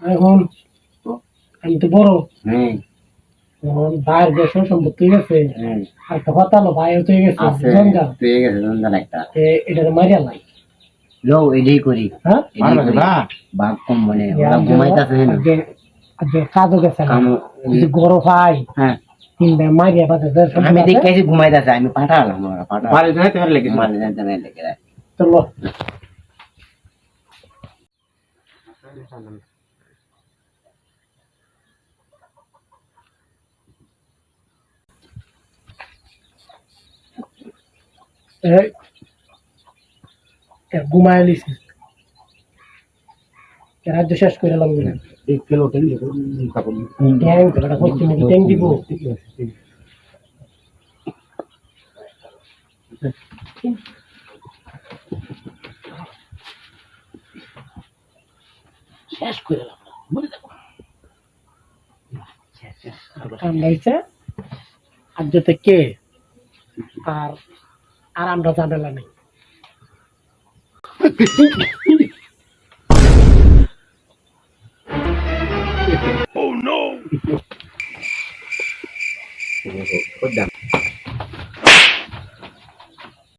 এখন আমি তো বড় হ্যাঁ এখন ভাইয়ের দেশ সম্পত্তি গেছে হ্যাঁ আর একটা হতালো ভাইও তো গেছে আছে জঞ্জাল পেয়ে গেছে জঞ্জাল একটা এটা মারিয়া লাই লো এটাই করি হ্যাঁ এটাই করি বাঘ কম মানে ওরা ঘুমাইতেছে না আজকে কাজও গেছে না কাম যদি গরম হয় হ্যাঁ কিংবা মারিয়া বাজে আমি দেখেছি ঘুমাইতেছে আমি পাঠালাম ওরা পাঠা মারি যাইতে পারলে কি মারি যাইতে পারলে কি চলো ঘুমায় লিছি রাজ্য শেষ করে লাগবে না এক কিলো টেন ট্যাঙ্ক এটা হচ্ছে নাকি ট্যাঙ্ক দিব শেষ করে লাগবে মরে যাবো ঠান্ডা হয়েছে আর যেতে কে আর আর আমরা ঝামেলা নেই Oh no!